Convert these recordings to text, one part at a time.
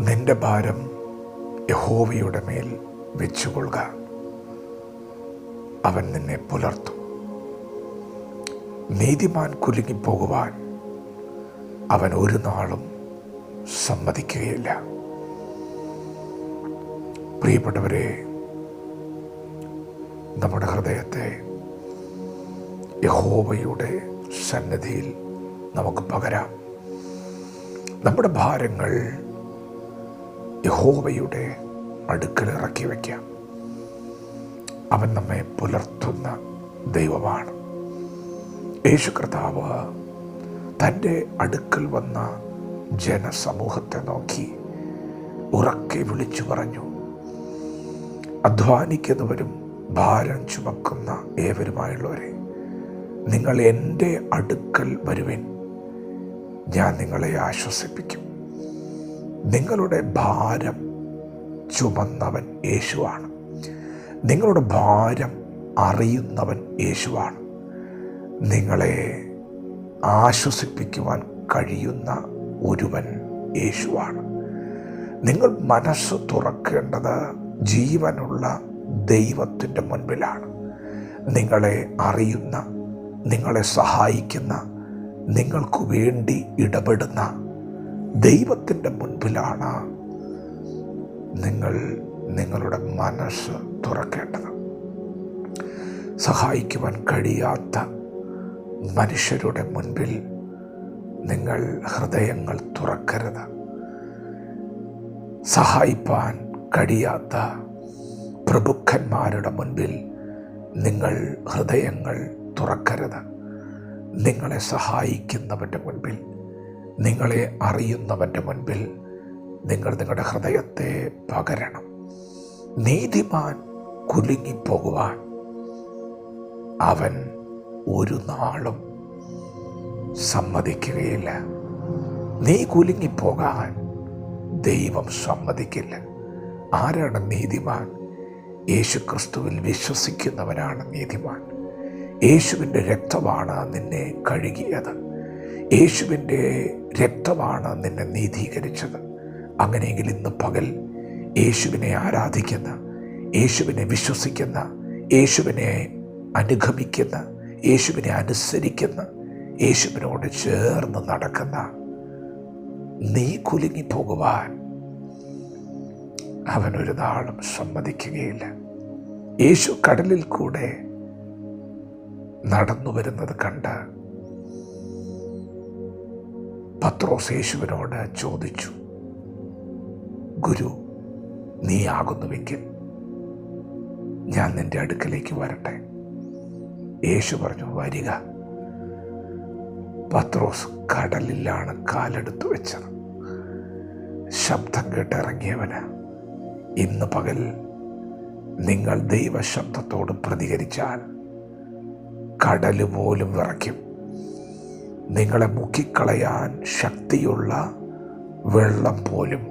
നിന്റെ ഭാരം യഹോവയുടെ മേൽ വെച്ചുകൊള്ളുക, അവൻ നിന്നെ പുലർത്തും. നീതിമാൻ കുലുങ്ങിപ്പോകുവാൻ അവൻ ഒരു നാളും സമ്മതിക്കുകയില്ല. പ്രിയപ്പെട്ടവരെ, നമ്മുടെ ഹൃദയത്തെ യഹോവയുടെ സന്നിധിയിൽ നമുക്ക് പകരാം. നമ്മുടെ ഭാരങ്ങൾ യഹോവയുടെ അടുക്കൽ ഇറക്കി വയ്ക്കാം. അവൻ നമ്മെ പുലർത്തുന്ന ദൈവമാണ്. യേശു കർത്താവ് തൻ്റെ അടുക്കൽ വന്ന ജനസമൂഹത്തെ നോക്കി ഉറക്കെ വിളിച്ചു പറഞ്ഞു, അധ്വാനിക്കുന്നവരും ഭാരം ചുമക്കുന്ന ഏവരുമായുള്ളവരെ, നിങ്ങൾ എൻ്റെ അടുക്കൽ വരുവിൻ, ഞാൻ നിങ്ങളെ ആശ്വസിപ്പിക്കും. നിങ്ങളുടെ ഭാരം ചുമന്നവൻ യേശുവാണ്. നിങ്ങളുടെ ഭാരം അറിയുന്നവൻ യേശുവാണ്. നിങ്ങളെ ആശ്വസിപ്പിക്കുവാൻ കഴിയുന്ന ഒരുവൻ യേശുവാണ്. നിങ്ങൾ മനസ്സ് തുറക്കേണ്ടത് ജീവനുള്ള ദൈവത്തിൻ്റെ മുൻപിലാണ്. നിങ്ങളെ അറിയുന്ന, നിങ്ങളെ സഹായിക്കുന്ന, നിങ്ങൾക്ക് വേണ്ടി ഇടപെടുന്ന ദൈവത്തിൻ്റെ മുൻപിലാണ് നിങ്ങൾ നിങ്ങളുടെ മനസ്സ് തുറക്കേണ്ടത്. സഹായിക്കുവാൻ കഴിയാത്ത മനുഷ്യരുടെ മുൻപിൽ നിങ്ങൾ ഹൃദയങ്ങൾ തുറക്കരുത്. സഹായിപ്പാൻ കഴിയാത്ത പ്രഭുക്കന്മാരുടെ മുൻപിൽ നിങ്ങൾ ഹൃദയങ്ങൾ തുറക്കരുത്. നിങ്ങളെ സഹായിക്കുന്നവൻ്റെ മുൻപിൽ, നിങ്ങളെ അറിയുന്നവൻ്റെ മുൻപിൽ നിങ്ങൾ നിങ്ങളുടെ ഹൃദയത്തെ പകരണം. നീതിമാൻ കുലുങ്ങിപ്പോകുവാൻ അവൻ ഒരു നാളും സമ്മതിക്കുകയില്ല. നീ കുലുങ്ങിപ്പോകാൻ ദൈവം സമ്മതിക്കില്ല. ആരാണ് നീതിമാൻ? യേശു ക്രിസ്തുവിൽ വിശ്വസിക്കുന്നവനാണ് നീതിമാൻ. യേശുവിൻ്റെ രക്തമാണ് നിന്നെ കഴുകിയത്. യേശുവിൻ്റെ രക്തമാണ് നിന്നെ നീതീകരിച്ചത്. അങ്ങനെയെങ്കിൽ ഇന്ന് പകൽ യേശുവിനെ ആരാധിക്കുന്ന, യേശുവിനെ വിശ്വസിക്കുന്ന, യേശുവിനെ അനുഗമിക്കുന്ന, യേശുവിനെ അനുസരിക്കുന്ന, യേശുവിനോട് ചേർന്ന് നടക്കുന്ന നീ കുലുങ്ങിപ്പോകുവാൻ അവനൊരു നാളും സമ്മതിക്കുകയില്ല. യേശു കടലിൽ കൂടെ നടന്നു വരുന്നത് കണ്ട് പത്രോസ് യേശുവിനോട് ചോദിച്ചു, ഗുരു, നീ ആകുന്നുവെങ്കിൽ ഞാൻ നിന്റെ അടുക്കലേക്ക് വരട്ടെ? യേശു പറഞ്ഞു, വരിക. പത്രോസ് കടലിലാണ് കാലെടുത്തു വെച്ചത്. ശബ്ദം കേട്ടിറങ്ങിയവന് ഇന്ന് പകൽ നിങ്ങൾ ദൈവശബ്ദത്തോട് പ്രതികരിച്ചാൽ കടല് പോലും വിറയ്ക്കും. നിങ്ങളെ മുക്കിക്കളയാൻ ശക്തിയുള്ള വെള്ളം പോലും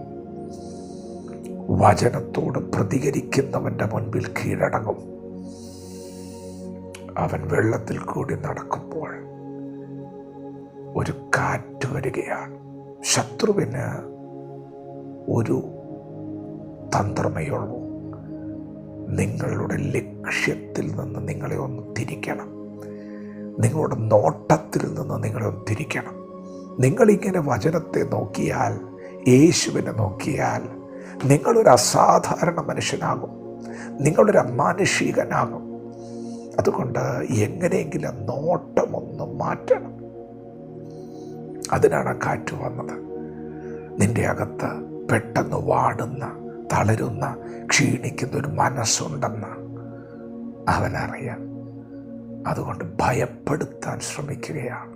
വചനത്തോട് പ്രതികരിക്കുന്നവൻ്റെ മുൻപിൽ കീഴടങ്ങും. അവൻ വെള്ളത്തിൽ കൂടി നടക്കുമ്പോൾ ഒരു കാറ്റ് വരികയാണ്. ശത്രുവിന് ഒരു തന്ത്രമേയുള്ളൂ, നിങ്ങളുടെ ലക്ഷ്യത്തിൽ നിന്ന് നിങ്ങളെ ഒന്ന് തിരിക്കണം. നിങ്ങളുടെ നോട്ടത്തിൽ നിന്ന് നിങ്ങളെ ഒന്ന് തിരിക്കണം. നിങ്ങളിങ്ങനെ വചനത്തെ നോക്കിയാൽ, യേശുവിനെ നോക്കിയാൽ നിങ്ങളൊരു അസാധാരണ മനുഷ്യനാകും. നിങ്ങളൊരു അമാനുഷികനാകും. അതുകൊണ്ട് എങ്ങനെയെങ്കിലും നോട്ടമൊന്ന് മാറ്റണം. അതിനാണ് ആ കാറ്റ് വന്നത്. നിന്റെ അകത്ത് പെട്ടെന്ന് വാടുന്ന, തളരുന്ന, ക്ഷീണിക്കുന്ന ഒരു മനസ്സുണ്ടെന്ന് അവനറിയാം. അതുകൊണ്ട് ഭയപ്പെടുത്താൻ ശ്രമിക്കുകയാണ്.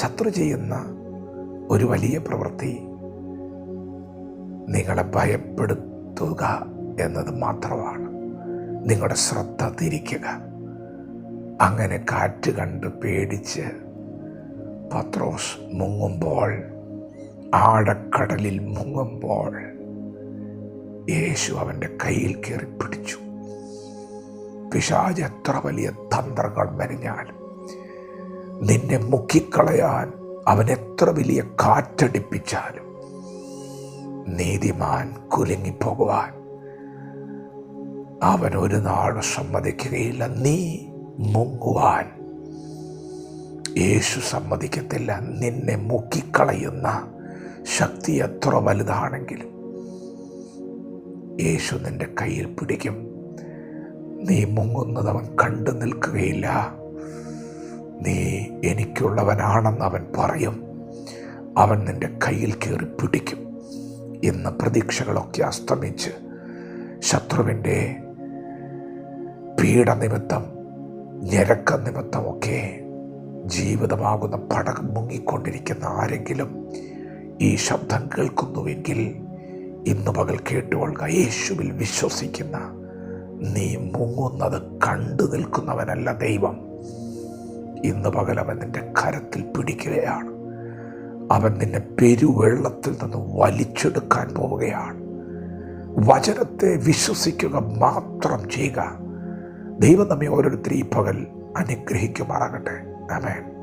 ശത്രു ചെയ്യുന്ന ഒരു വലിയ പ്രവൃത്തി നിങ്ങളെ ഭയപ്പെടുത്തുക എന്നത് മാത്രമാണ്. നിങ്ങളുടെ ശ്രദ്ധ തിരിക്കുക. അങ്ങനെ കാറ്റ് കണ്ട് പേടിച്ച് പത്രോസ് മുങ്ങുമ്പോൾ, ആഴക്കടലിൽ മുങ്ങുമ്പോൾ യേശു അവൻ്റെ കയ്യിൽ കയറി പിടിച്ചു. പിശാച് എത്ര വലിയ തന്ത്രങ്ങൾ മെനഞ്ഞാലും, നിന്നെ മുക്കിക്കളയാൻ അവൻ എത്ര വലിയ കാറ്റടിപ്പിച്ചാലും നീതിമാൻ കുലുങ്ങിപ്പോകുവാൻ അവൻ ഒരു നാളും സമ്മതിക്കുകയില്ല. നീ മുങ്ങുവാൻ യേശു സമ്മതിക്കത്തില്ല. നിന്നെ മുക്കിക്കളയുന്ന ശക്തി എത്ര വലുതാണെങ്കിലും യേശു നിന്റെ കയ്യിൽ പിടിക്കും. നീ മുങ്ങുന്നത് അവൻ കണ്ടു നിൽക്കുകയില്ല. നീ എനിക്കുള്ളവനാണെന്ന് അവൻ പറയും. അവൻ നിന്റെ കയ്യിൽ കയറി പിടിക്കും. ഇന്ന് പ്രതീക്ഷകളൊക്കെ അസ്തമിച്ച് ശത്രുവിൻ്റെ പീഡനിമിത്തം, ഞെരക്ക നിമിത്തമൊക്കെ ജീവിതമാകുന്ന പടകം മുങ്ങിക്കൊണ്ടിരിക്കുന്ന ആരെങ്കിലും ഈ ശബ്ദം കേൾക്കുന്നുവെങ്കിൽ ഇന്ന് പകൽ കേട്ടുകൊള്ളുക. യേശുവിൽ വിശ്വസിക്കുന്ന നീ മുങ്ങുന്നത് കണ്ടു നിൽക്കുന്നവനല്ല ദൈവം. ഇന്ന് പകൽ അവൻ നിന്റെ കരത്തിൽ പിടിക്കുകയാണ്. അവൻ നിന്നെ പെരുവെള്ളത്തിൽ നിന്ന് വലിച്ചെടുക്കാൻ പോവുകയാണ്. വചനത്തെ വിശ്വസിക്കുക മാത്രം ചെയ്യുക. ദൈവം നമ്മെ ഓരോരുത്തരും ഈ പകൽ അനുഗ്രഹിക്കുമാറാകട്ടെ. ആമേൻ.